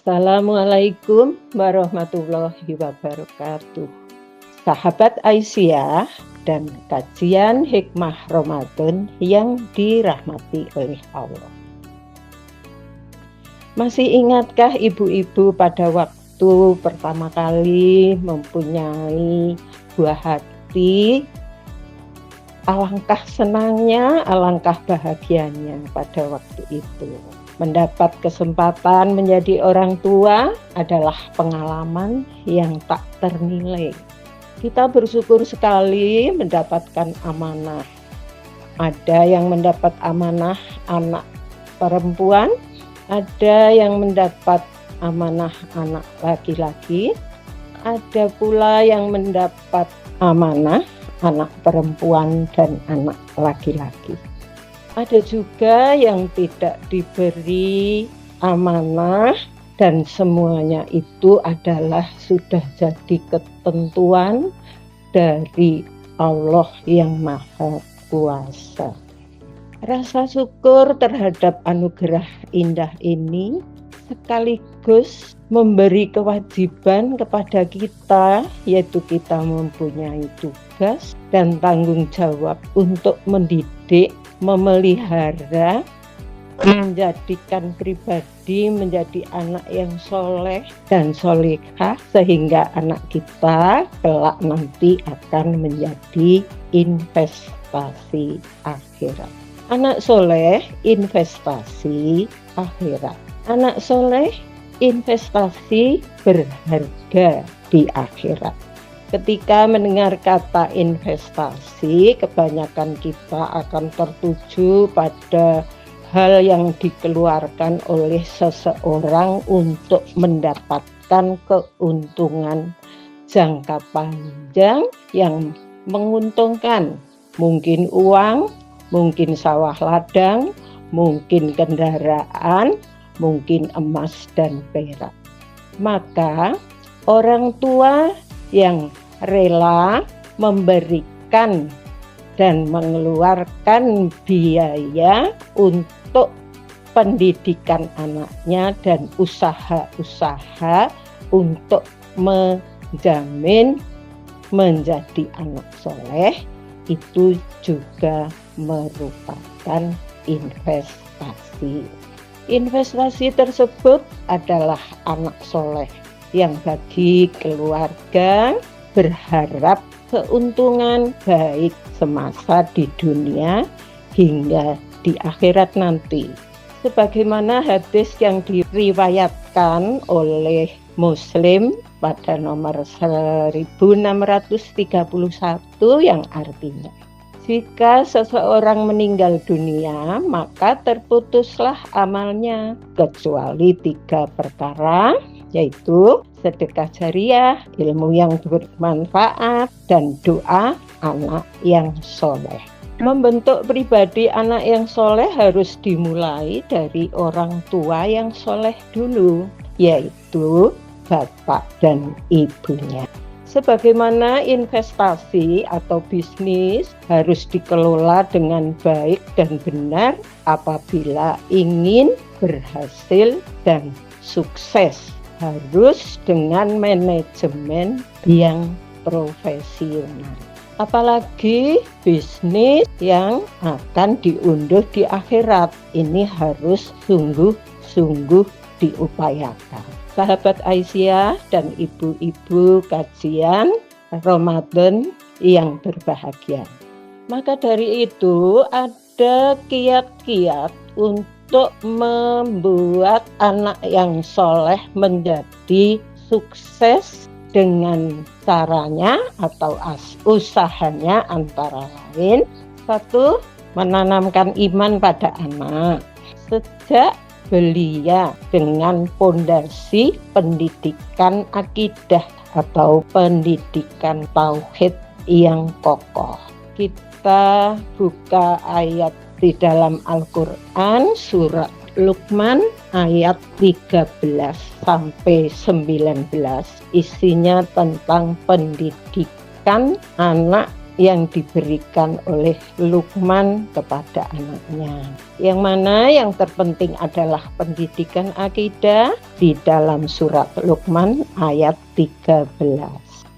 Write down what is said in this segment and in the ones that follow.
Assalamualaikum warahmatullahi wabarakatuh. Sahabat Aisyah dan kajian hikmah Ramadan yang dirahmati oleh Allah. Masih ingatkah ibu-ibu pada waktu pertama kali mempunyai buah hati? Alangkah senangnya, alangkah bahagianya pada waktu itu. Mendapat kesempatan menjadi orang tua adalah pengalaman yang tak ternilai. Kita bersyukur sekali mendapatkan amanah. Ada yang mendapat amanah anak perempuan, ada yang mendapat amanah anak laki-laki, ada pula yang mendapat amanah anak perempuan dan anak laki-laki. Ada juga yang tidak diberi amanah dan semuanya itu adalah sudah jadi ketentuan dari Allah yang Maha Kuasa. Rasa syukur terhadap anugerah indah ini sekaligus memberi kewajiban kepada kita, yaitu kita mempunyai tugas dan tanggung jawab untuk mendidik, memelihara, menjadikan pribadi menjadi anak yang soleh dan solehah, sehingga anak kita kelak nanti akan menjadi investasi akhirat. Anak soleh, investasi akhirat. Anak soleh, investasi berharga di akhirat. Ketika mendengar kata investasi, kebanyakan kita akan tertuju pada hal yang dikeluarkan oleh seseorang untuk mendapatkan keuntungan jangka panjang yang menguntungkan. Mungkin uang, mungkin sawah ladang, mungkin kendaraan, mungkin emas dan perak. Maka orang tua yang rela memberikan dan mengeluarkan biaya untuk pendidikan anaknya dan usaha-usaha untuk menjamin menjadi anak soleh, itu juga merupakan investasi. Investasi tersebut adalah anak soleh yang bagi keluarga berharap keuntungan baik semasa di dunia hingga di akhirat nanti. Sebagaimana hadis yang diriwayatkan oleh Muslim pada nomor 1631 yang artinya, jika seseorang meninggal dunia, maka terputuslah amalnya, kecuali 3 perkara, yaitu sedekah jariah, ilmu yang bermanfaat, dan doa anak yang soleh. Membentuk pribadi anak yang soleh harus dimulai dari orang tua yang soleh dulu, yaitu bapak dan ibunya. Sebagaimana investasi atau bisnis harus dikelola dengan baik dan benar apabila ingin berhasil dan sukses, harus dengan manajemen yang profesional. Apalagi bisnis yang akan diunduh di akhirat, ini harus sungguh-sungguh diupayakan. Sahabat Aisyah dan ibu-ibu kajian Ramadan yang berbahagia. Maka dari itu ada kiat-kiat untuk membuat anak yang soleh menjadi sukses dengan caranya atau usahanya antara lain. 1. Menanamkan iman pada anak. Sejak belia dengan pondasi pendidikan akidah atau pendidikan tauhid yang kokoh. Kita buka ayat di dalam Al-Quran surat Luqman ayat 13 sampai 19. Isinya tentang pendidikan anak yang diberikan oleh Luqman kepada anaknya. Yang mana yang terpenting adalah pendidikan akidah di dalam surat Luqman ayat 13.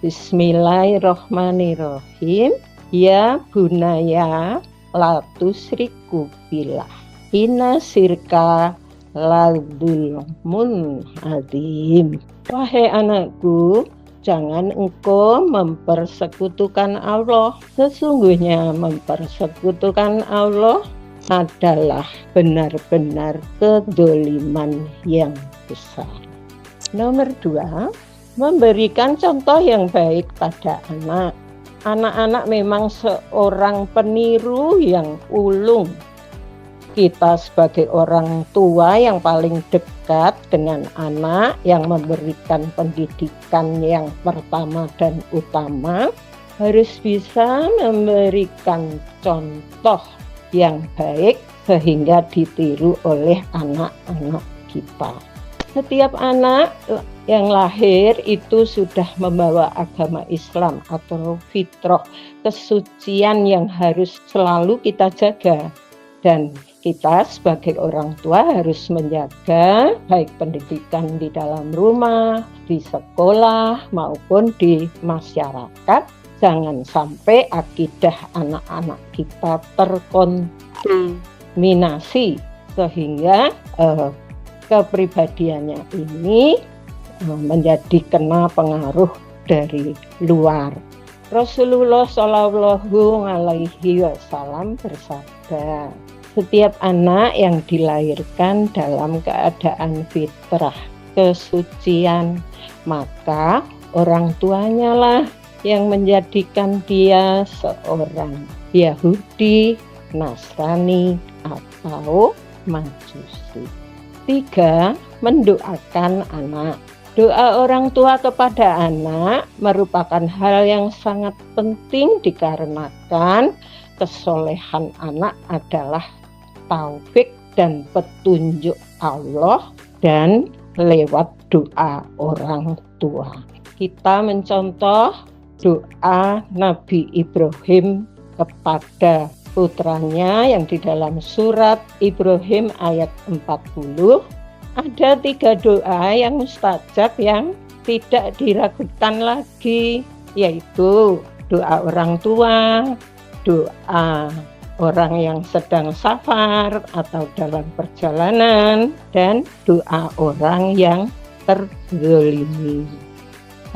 Bismillahirrahmanirrahim. Ya bunaya la tusyriku billah. Inna syirka la dzulmun adzim. Wahai anakku, jangan engkau mempersekutukan Allah. Sesungguhnya mempersekutukan Allah adalah benar-benar kedzaliman yang besar. Nomor 2, memberikan contoh yang baik pada anak. Anak-anak memang seorang peniru yang ulung. Kita sebagai orang tua yang paling dekat dengan anak, yang memberikan pendidikan yang pertama dan utama, harus bisa memberikan contoh yang baik sehingga ditiru oleh anak-anak kita. Setiap anak yang lahir itu sudah membawa agama Islam atau fitrah, kesucian yang harus selalu kita jaga. Dan kita sebagai orang tua harus menjaga baik pendidikan di dalam rumah, di sekolah maupun di masyarakat. Jangan sampai akidah anak-anak kita terkontaminasi sehingga kepribadiannya ini menjadi kena pengaruh dari luar. Rasulullah Shallallahu Alaihi Wasallam bersabda, setiap anak yang dilahirkan dalam keadaan fitrah, kesucian, maka orang tuanya lah yang menjadikan dia seorang Yahudi, Nasrani, atau Majusi. 3, mendoakan anak. Doa orang tua kepada anak merupakan hal yang sangat penting dikarenakan kesolehan anak adalah taufik dan petunjuk Allah dan lewat doa orang tua. Kita mencontoh doa Nabi Ibrahim kepada putranya yang di dalam surat Ibrahim ayat 40. Ada 3 doa yang mustajab yang tidak diragukan lagi, yaitu doa orang tua, doa orang yang sedang safar atau dalam perjalanan, dan doa orang yang terzalimi.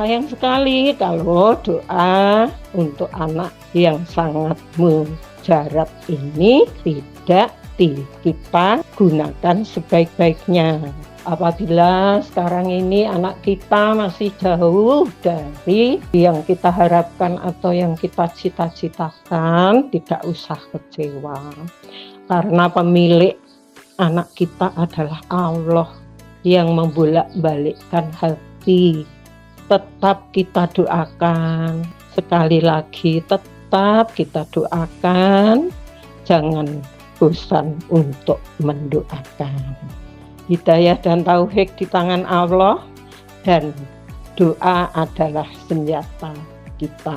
Sayang sekali kalau doa untuk anak yang sangat mujarab ini tidak kita gunakan sebaik-baiknya. Apabila sekarang ini anak kita masih jauh dari yang kita harapkan atau yang kita cita-citakan, tidak usah kecewa. Karena pemilik anak kita adalah Allah yang membolak-balikkan hati. Tetap kita doakan, sekali lagi tetap kita doakan, jangan bosan untuk mendoakan. Hidayah dan taufik di tangan Allah, dan doa adalah senjata kita.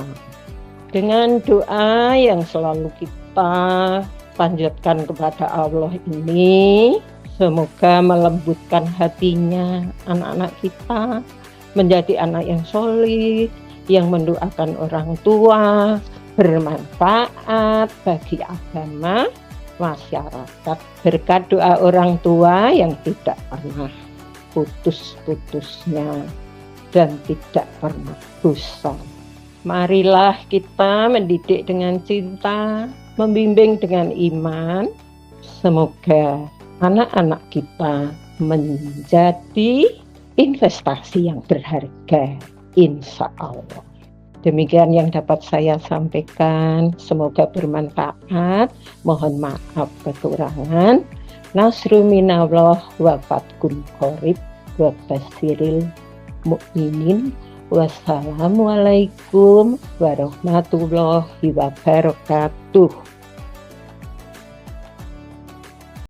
Dengan doa yang selalu kita panjatkan kepada Allah ini, semoga melembutkan hatinya anak-anak kita, menjadi anak yang solih, yang mendoakan orang tua, bermanfaat bagi agama, masyarakat, berkat doa orang tua yang tidak pernah putus-putusnya dan tidak pernah bosan. Marilah kita mendidik dengan cinta, membimbing dengan iman. Semoga anak-anak kita menjadi investasi yang berharga, insya Allah. Demikian yang dapat saya sampaikan, semoga bermanfaat. Mohon maaf kekurangan. Nasru minallah wa fathun qorib wa basyiril mukminin. Wassalamualaikum warahmatullahi wabarakatuh.